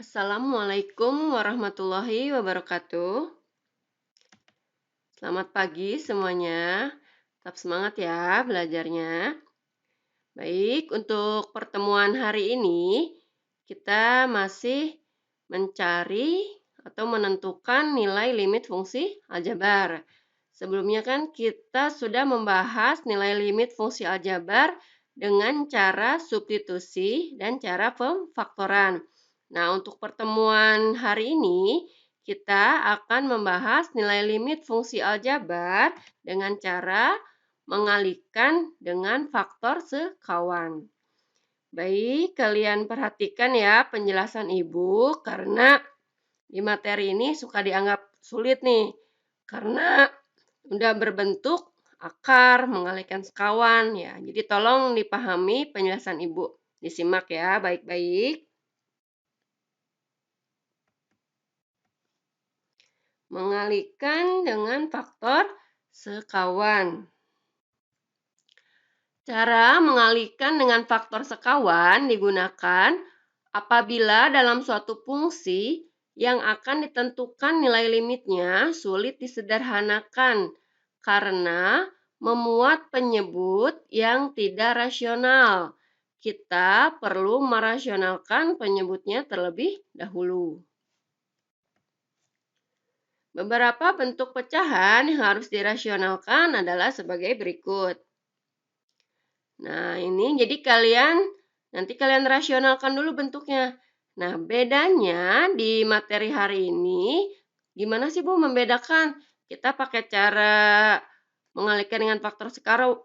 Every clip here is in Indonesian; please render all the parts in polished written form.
Assalamualaikum warahmatullahi wabarakatuh. Selamat pagi semuanya. Tetap semangat ya belajarnya. Baik, untuk pertemuan hari ini kita masih mencari atau menentukan nilai limit fungsi aljabar. Sebelumnya kan kita sudah membahas nilai limit fungsi aljabar dengan cara substitusi dan cara pemfaktoran. Nah, untuk pertemuan hari ini kita akan membahas nilai limit fungsi aljabar dengan cara mengalihkan dengan faktor sekawan. Baik, kalian perhatikan ya penjelasan Ibu karena di materi ini suka dianggap sulit nih. Karena udah berbentuk akar, mengalihkan sekawan ya. Jadi tolong dipahami penjelasan Ibu. Disimak ya baik-baik. Mengalihkan dengan faktor sekawan. Cara mengalihkan dengan faktor sekawan digunakan apabila dalam suatu fungsi yang akan ditentukan nilai limitnya sulit disederhanakan karena memuat penyebut yang tidak rasional. Kita perlu merasionalkan penyebutnya terlebih dahulu. Beberapa bentuk pecahan yang harus dirasionalkan adalah sebagai berikut. Nah, ini jadi nanti kalian rasionalkan dulu bentuknya. Nah, bedanya di materi hari ini, gimana sih Bu membedakan? Kita pakai cara mengalihkan dengan faktor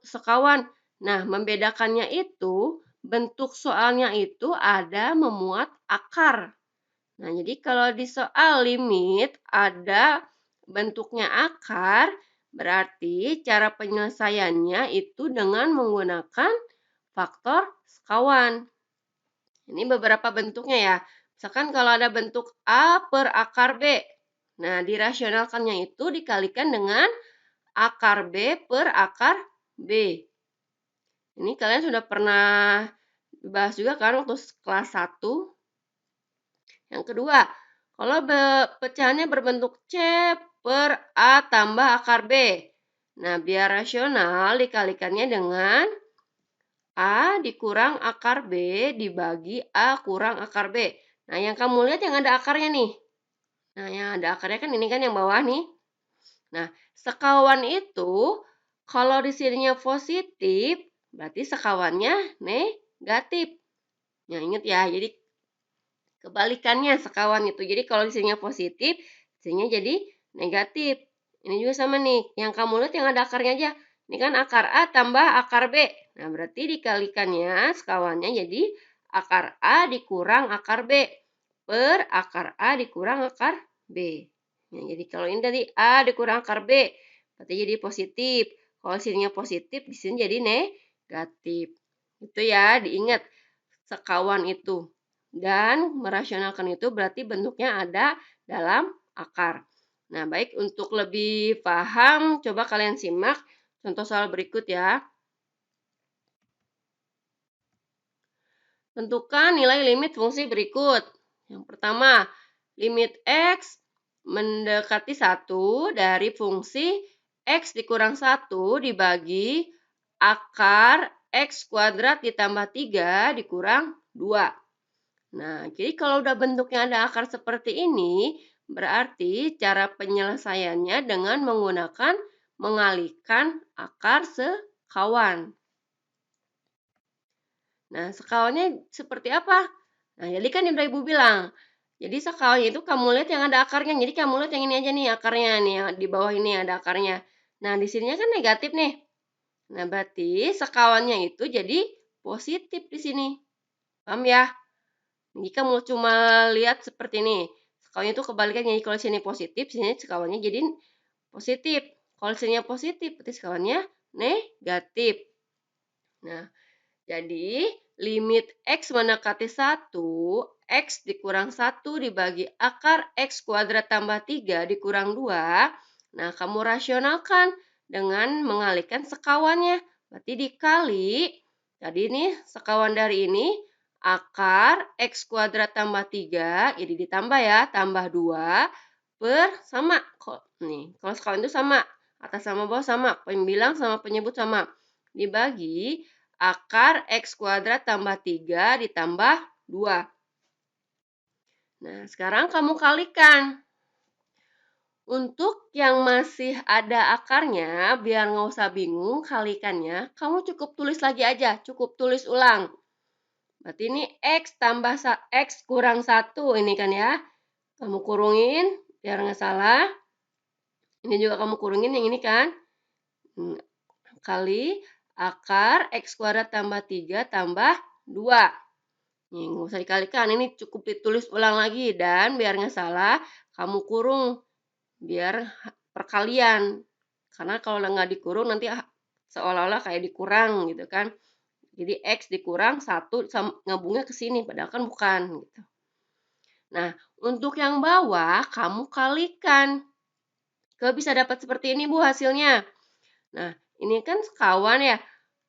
sekawan. Nah, membedakannya itu, bentuk soalnya itu ada memuat akar. Nah, jadi kalau di soal limit ada bentuknya akar, berarti cara penyelesaiannya itu dengan menggunakan faktor sekawan. Ini beberapa bentuknya ya. Misalkan kalau ada bentuk A per akar B. Nah, dirasionalkannya itu dikalikan dengan akar B per akar B. Ini kalian sudah pernah bahas juga kan waktu kelas 1. Yang kedua, kalau pecahannya berbentuk C per A tambah akar B. Nah, biar rasional dikalikannya dengan A dikurang akar B dibagi A kurang akar B. Nah, yang kamu lihat yang ada akarnya nih. Nah, yang ada akarnya kan ini kan yang bawah nih. Nah, sekawan itu kalau di sininya positif, berarti sekawannya negatif. Nah, ingat ya, jadi kebalikannya sekawan itu. Jadi kalau di sininya positif, di sininya jadi negatif. Ini juga sama nih. Yang kamu lihat yang ada akarnya aja. Ini kan akar A tambah akar B. Nah, berarti dikalikannya sekawannya jadi akar A dikurang akar B per akar A dikurang akar B. Nah, jadi kalau ini tadi A dikurang akar B, berarti jadi positif. Kalau sininya positif, di sini jadi negatif. Itu ya, diingat sekawan itu. Dan merasionalkan itu berarti bentuknya ada dalam akar. Nah, baik untuk lebih paham, coba kalian simak contoh soal berikut ya. Tentukan nilai limit fungsi berikut. Yang pertama, limit X mendekati 1 dari fungsi X dikurang 1 dibagi akar X kuadrat ditambah 3 dikurang 2. Nah, jadi kalau udah bentuknya ada akar seperti ini, berarti cara penyelesaiannya dengan menggunakan mengalihkan akar sekawan. Nah, sekawannya seperti apa? Nah, jadi kan udah Ibu bilang. Jadi sekawannya itu kamu lihat yang ada akarnya. Jadi kamu lihat yang ini aja nih akarnya nih, yang di bawah ini ada akarnya. Nah, di sininya kan negatif nih. Nah, berarti sekawannya itu jadi positif di sini. Paham ya? Jadi kamu cuma lihat seperti ini. Sekawannya itu kebalikannya. Jadi kalau sini positif, sini sekawannya jadi positif. Kalau sini positif, berarti sekawannya negatif. Nah, jadi limit X mendekati 1, X dikurang 1 dibagi akar X kuadrat tambah 3 dikurang 2. Nah, kamu rasionalkan dengan mengalihkan sekawannya. Berarti dikali, tadi ini sekawan dari ini akar X kuadrat tambah 3, jadi ditambah ya, tambah 2, per sama. Nih, kalau sekawan itu sama, atas sama bawah sama, pembilang sama penyebut sama. Dibagi akar X kuadrat tambah 3 ditambah 2. Nah, sekarang kamu kalikan. Untuk yang masih ada akarnya, biar nggak usah bingung kalikannya, kamu cukup tulis lagi aja, cukup tulis ulang. Berarti ini X tambah X kurang 1 ini kan ya. Kamu kurungin, biar nggak salah. Ini juga kamu kurungin yang ini kan. Kali akar X kuadrat tambah 3 tambah 2. Nih, nggak usah dikalikan, ini cukup ditulis ulang lagi. Dan biar nggak salah, kamu kurung. Biar perkalian. Karena kalau nggak dikurung nanti seolah-olah kayak dikurang gitu kan. Jadi X dikurang 1 ngabungnya ke sini, padahal kan bukan gitu. Nah, untuk yang bawah kamu kalikan. Bisa dapat seperti ini Bu hasilnya. Nah, ini kan sekawan ya.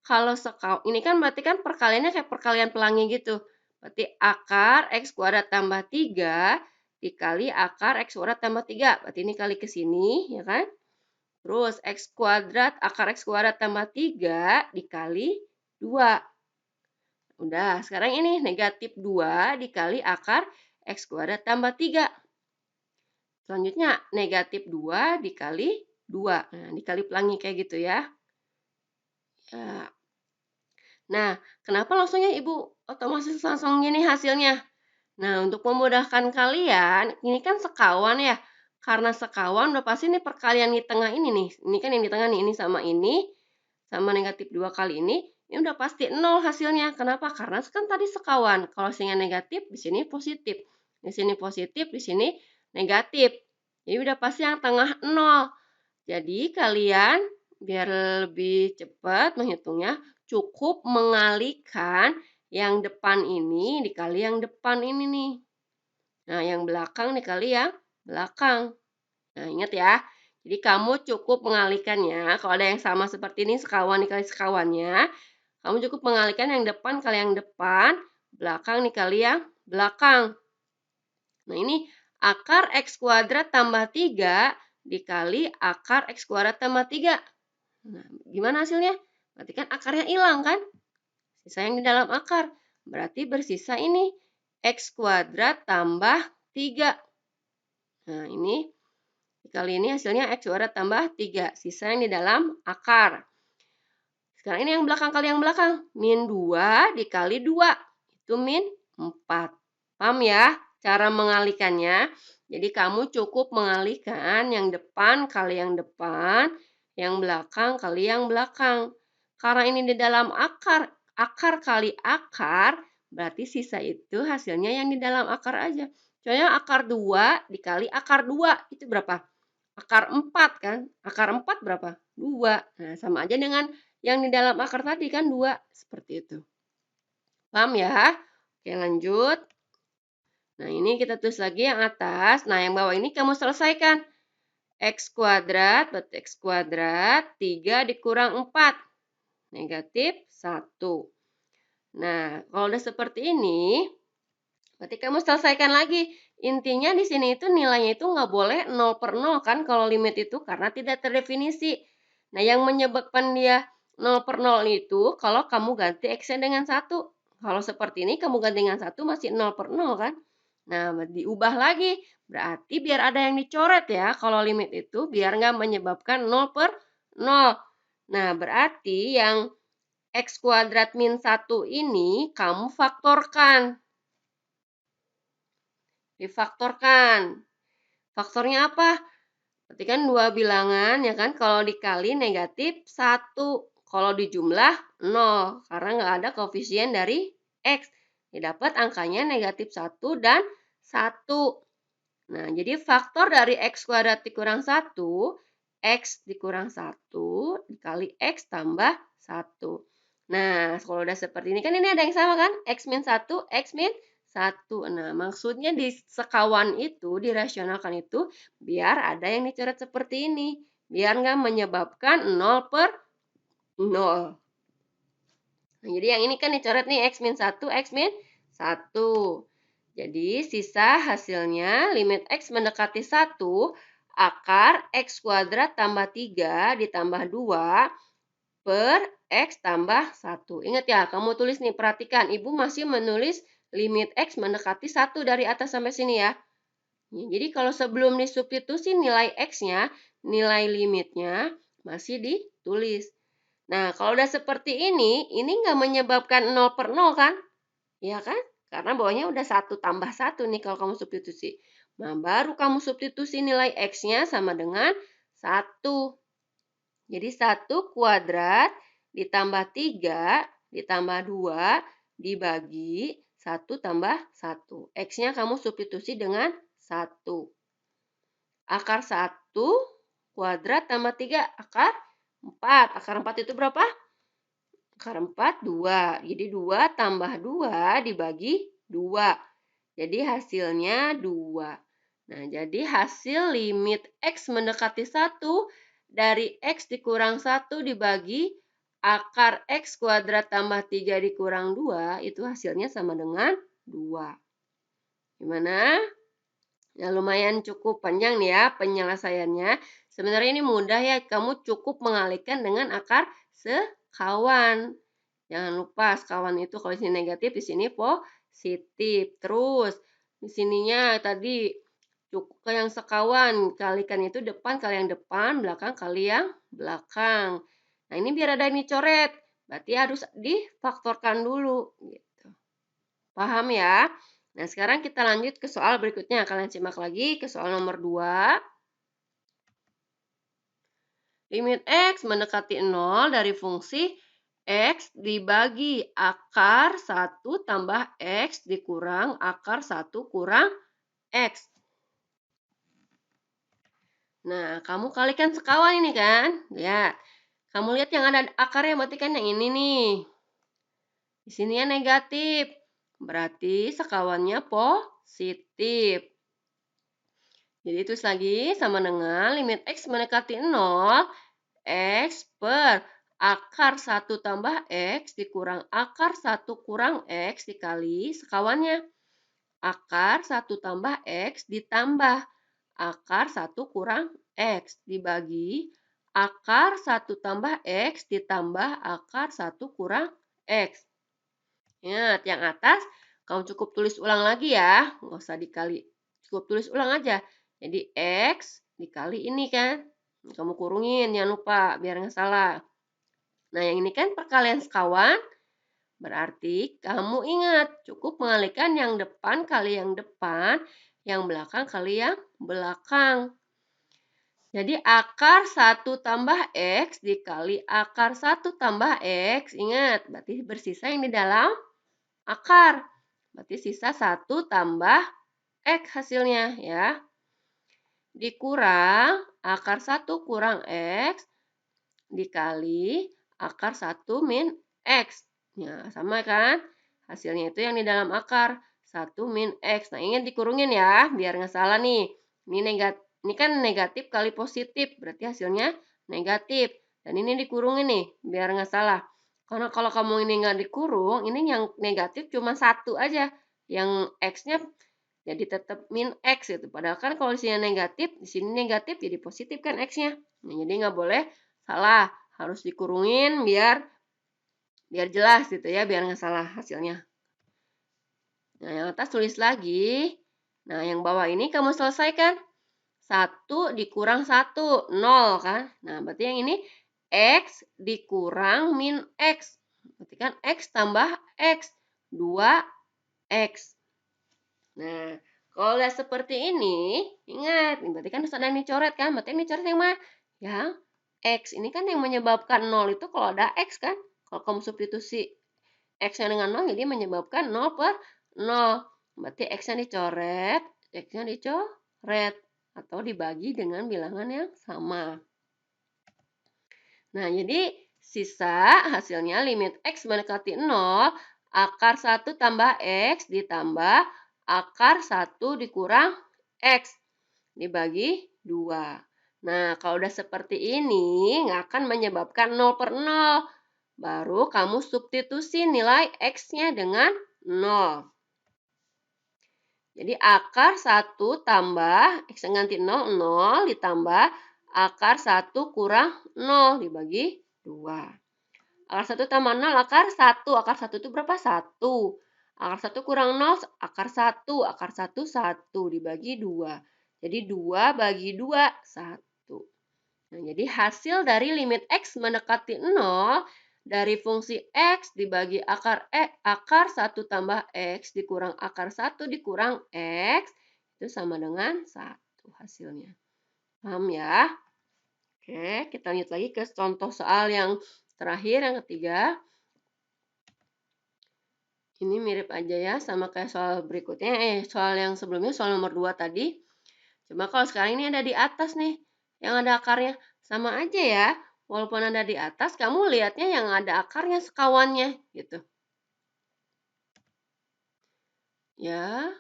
Kalau ini kan berarti kan perkaliannya kayak perkalian pelangi gitu. Berarti akar X kuadrat tambah 3 dikali akar X kuadrat tambah 3. Berarti ini kali ke sini, ya kan? Terus X kuadrat, akar X kuadrat tambah 3 dikali 2. Udah, sekarang ini negatif 2 dikali akar X kuadrat tambah 3. Selanjutnya, negatif 2 dikali 2. Nah, dikali pelangi kayak gitu ya. Nah, kenapa langsungnya Ibu otomatis langsung gini hasilnya? Nah, untuk memudahkan kalian, ini kan sekawan ya. Karena sekawan udah pasti ini perkalian di tengah ini nih. Ini kan yang di tengah nih, ini sama negatif 2 kali ini udah pasti 0 hasilnya. Kenapa? Karena kan tadi sekawan. Kalau hasilnya negatif, di sini positif. Di sini positif, di sini negatif. Jadi udah pasti yang tengah 0. Jadi kalian biar lebih cepat menghitungnya, cukup mengalihkan yang depan ini dikali yang depan ini nih. Nah, yang belakang dikali yang belakang. Nah, ingat ya. Jadi kamu cukup mengalihkannya. Kalau ada yang sama seperti ini, sekawan dikali sekawannya, kamu cukup mengalihkan yang depan kali yang depan, belakang dikali yang belakang. Nah, ini akar X kuadrat tambah 3 dikali akar X kuadrat tambah 3. Nah, gimana hasilnya? Berarti kan akarnya hilang kan? Sisa yang di dalam akar. Berarti bersisa ini X kuadrat tambah 3. Nah, ini kali ini hasilnya X kuadrat tambah 3. Sisa yang di dalam akar. Sekarang ini yang belakang kali yang belakang. Min 2 dikali 2. Itu min 4. Paham ya cara mengalihkannya? Jadi kamu cukup mengalihkan yang depan kali yang depan, yang belakang kali yang belakang. Karena ini di dalam akar, akar kali akar, berarti sisa itu hasilnya yang di dalam akar aja. Contohnya akar 2 dikali akar 2, itu berapa? Akar 4 kan? Akar 4 berapa? 2. Nah, sama aja dengan yang di dalam akar tadi kan 2. Seperti itu. Paham ya? Oke, lanjut. Nah, ini kita tulis lagi yang atas. Nah, yang bawah ini kamu selesaikan. X kuadrat, berarti X kuadrat, 3 dikurang 4. Negatif 1. Nah, kalau udah seperti ini, berarti kamu selesaikan lagi. Intinya di sini itu nilainya itu nggak boleh 0 per 0 kan kalau limit itu karena tidak terdefinisi. Nah, yang menyebabkan dia 0 per 0 itu kalau kamu ganti X-nya dengan 1. Kalau seperti ini kamu ganti dengan 1 masih 0 per 0 kan? Nah, diubah lagi. Berarti biar ada yang dicoret ya kalau limit itu biar nggak menyebabkan 0 per 0. Nah, berarti yang X kuadrat min 1 ini kamu faktorkan. Difaktorkan. Faktornya apa? Berarti kan dua bilangan ya kan, kalau dikali negatif 1. Kalau dijumlah 0 karena nggak ada koefisien dari X. Ya, dapat angkanya negatif 1 dan 1. Nah, jadi faktor dari X kuadrat dikurang 1, X dikurang 1 dikali X tambah 1. Nah, kalau udah seperti ini kan ini ada yang sama kan? X min 1, X min 1. Nah, maksudnya di sekawan itu, dirasionalkan itu, biar ada yang dicoret seperti ini. Biar nggak menyebabkan 0 per 0. Nah, jadi yang ini kan dicoret nih X min 1, X min 1. Jadi, sisa hasilnya limit X mendekati 1, akar X kuadrat tambah 3 ditambah 2 per X tambah 1. Ingat ya, kamu tulis nih, perhatikan. Ibu masih menulis limit X mendekati 1 dari atas sampai sini ya. Jadi kalau sebelum disubstitusi nilai X-nya, nilai limitnya masih ditulis. Nah, kalau udah seperti ini nggak menyebabkan 0 per 0 kan? Iya kan? Karena bawahnya udah 1 tambah 1 nih kalau kamu substitusi. Nah, baru kamu substitusi nilai X-nya sama dengan 1. Jadi 1 kuadrat ditambah 3 ditambah 2 dibagi 1 tambah 1. X-nya kamu substitusi dengan 1. Akar 1 kuadrat tambah 3 akar 4. Akar 4 itu berapa? Akar 4, 2. Jadi 2 tambah 2 dibagi 2. Jadi hasilnya 2. Nah, jadi hasil limit X mendekati 1 dari X dikurang 1 dibagi akar X kuadrat tambah 3 dikurang 2, itu hasilnya sama dengan 2. Gimana? Ya, lumayan cukup panjang nih ya penyelesaiannya. Sebenarnya ini mudah ya, kamu cukup mengalihkan dengan akar sekawan. Jangan lupa sekawan itu kalau di sini negatif, di sini positif. Terus di sininya tadi cukup ke yang sekawan, kalikan itu depan kali yang depan, belakang kali yang belakang. Nah, ini biar ada ini coret, berarti harus difaktorkan dulu gitu. Paham ya? Nah, sekarang kita lanjut ke soal berikutnya. Kalian simak lagi ke soal nomor 2. Limit X mendekati 0 dari fungsi X dibagi akar 1 tambah X dikurang akar 1 kurang X. Nah, kamu kalikan sekawan ini kan? Lihat. Kamu lihat yang ada akarnya berarti kan yang ini nih. Di sini ya negatif. Berarti sekawannya positif. Jadi tulis lagi sama dengan limit X mendekati 0, X per akar 1 tambah X dikurang akar 1 kurang X dikali sekawannya. Akar 1 tambah X ditambah akar 1 kurang X dibagi akar 1 tambah X ditambah akar 1 kurang X. Ingat, yang atas kamu cukup tulis ulang lagi ya. Nggak usah dikali, cukup tulis ulang aja. Jadi X dikali ini kan. Kamu kurungin, jangan lupa, biar nggak salah. Nah, yang ini kan perkalian sekawan. Berarti kamu ingat, cukup mengalihkan yang depan kali yang depan, yang belakang kali yang belakang. Jadi akar 1 tambah X dikali akar 1 tambah X. Ingat, berarti bersisa yang di dalam akar. Berarti sisa 1 tambah X hasilnya ya. Dikurang akar 1 kurang X dikali akar 1 min X. Ya, sama kan? Hasilnya itu yang di dalam akar 1 min X. Nah, ingat dikurungin ya, biar nggak salah nih. Ini kan negatif kali positif, berarti hasilnya negatif. Dan ini dikurungin nih, biar nggak salah. Karena kalau kamu ini nggak dikurung, ini yang negatif cuma 1 aja. Yang X-nya jadi tetap min X gitu. Padahal kan kalau di sini negatif, di sini negatif jadi positif kan X-nya. Nah, jadi nggak boleh salah. Harus dikurungin biar jelas gitu ya, biar nggak salah hasilnya. Nah, yang atas tulis lagi. Nah, yang bawah ini kamu selesaikan. 1 dikurang 1, 0 kan. Nah, berarti yang ini X dikurang min X. Berarti kan X tambah X. 2X. Nah, kalau udah seperti ini, ingat, berarti kan harus ada yang dicoret kan? Berarti yang dicoret yang mana? Yang X. Ini kan yang menyebabkan 0 itu kalau ada X kan? Kalau kamu substitusi X-nya dengan 0, jadi menyebabkan 0 per 0. Berarti X-nya dicoret, X-nya dicoret. Atau dibagi dengan bilangan yang sama. Nah, jadi sisa hasilnya limit X mendekati 0, akar 1 tambah X ditambah akar 1 dikurang X dibagi 2. Nah, kalau udah seperti ini, nggak akan menyebabkan 0 per 0. Baru kamu substitusi nilai X-nya dengan 0. Jadi akar 1 tambah X yang ganti 0, 0 ditambah akar 1 kurang 0 dibagi 2. Akar 1 tambah 0, akar 1 itu berapa? 1. Akar 1 kurang 0, akar 1 1 dibagi 2. Jadi 2 bagi 2, 1. Nah, jadi hasil dari limit X mendekati 0 dari fungsi X dibagi akar 1 tambah X dikurang akar 1 dikurang X itu sama dengan 1 hasilnya. Paham ya? Oke, kita lanjut lagi ke contoh soal yang terakhir, yang ketiga. Ini mirip aja ya, sama kayak soal berikutnya, soal yang sebelumnya, soal nomor 2 tadi. Cuma kalau sekarang ini ada di atas nih, yang ada akarnya. Sama aja ya, walaupun ada di atas, kamu lihatnya yang ada akarnya sekawannya, gitu. Ya,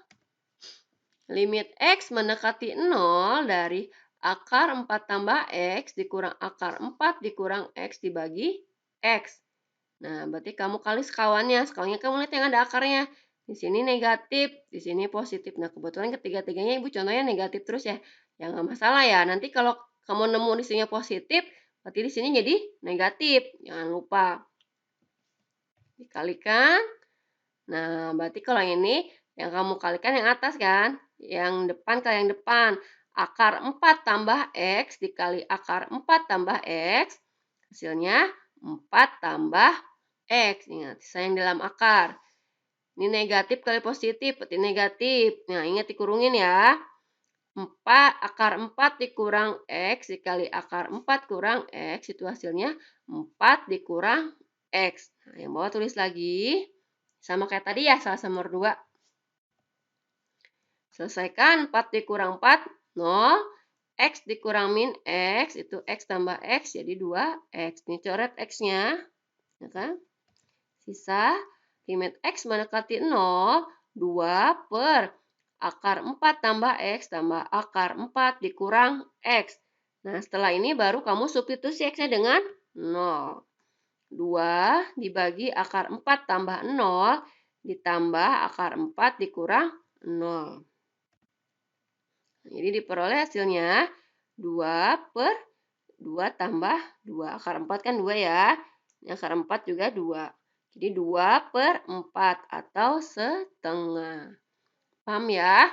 limit X mendekati 0 dari akar 4 tambah X dikurang akar 4 dikurang X dibagi X. Nah, berarti kamu kali sekawannya. Sekawannya kamu lihat yang ada akarnya. Di sini negatif, di sini positif. Nah, kebetulan ketiga-tiganya Ibu contohnya negatif terus ya. Ya nggak masalah ya. Nanti kalau kamu nemu di sini positif, berarti di sini jadi negatif. Jangan lupa. Dikalikan. Nah, berarti kalau ini yang kamu kalikan yang atas kan? Yang depan kali yang depan. Akar 4 tambah X dikali akar 4 tambah X. Hasilnya 4 tambah X. Ingat, sisa yang dalam akar. Ini negatif kali positif, berarti negatif. Nah, ingat dikurungin ya. 4 dikurang X dikali akar 4 kurang X, itu hasilnya 4 dikurang X. Nah, yang bawah tulis lagi. Sama kayak tadi ya, salah nomor 2. Selesaikan, 4 dikurang 4, 0. X dikurang min X, itu X tambah X, jadi 2X. Ini coret X-nya. Ya kan? Sisa limit X mendekati 0, 2 per akar 4 tambah X tambah akar 4 dikurang X. Nah, setelah ini baru kamu substitusi X-nya dengan 0. 2 dibagi akar 4 tambah 0 ditambah akar 4 dikurang 0. Jadi diperoleh hasilnya 2 per 2 tambah 2. Akar 4 kan 2 ya. Akar 4 juga 2. Jadi 2 per 4 atau setengah. Paham ya?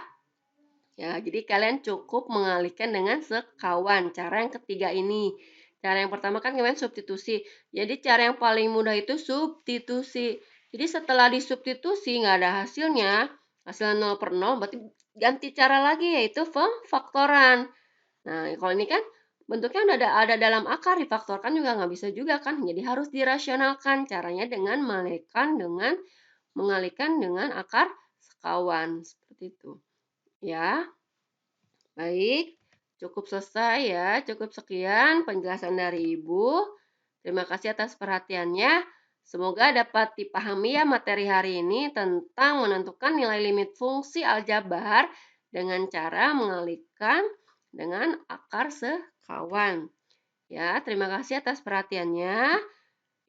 Ya, jadi kalian cukup mengalihkan dengan sekawan. Cara yang ketiga ini. Cara yang pertama kan kalian substitusi. Jadi cara yang paling mudah itu substitusi. Jadi setelah disubstitusi nggak ada hasilnya, hasil 0 per 0, berarti ganti cara lagi yaitu pemfaktoran. Nah, kalau ini kan bentuknya udah ada dalam akar, difaktorkan juga nggak bisa juga kan. Jadi harus dirasionalkan. Caranya dengan mengalihkan dengan akar sekawan. Seperti itu. Ya, baik. Cukup selesai ya. Cukup sekian penjelasan dari Ibu. Terima kasih atas perhatiannya. Semoga dapat dipahami ya materi hari ini tentang menentukan nilai limit fungsi aljabar dengan cara mengalihkan dengan akar sekawan. Ya, terima kasih atas perhatiannya.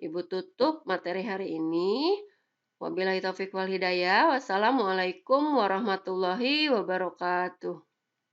Ibu tutup materi hari ini. Wabillahi taufiq wal hidayah. Wassalamualaikum warahmatullahi wabarakatuh.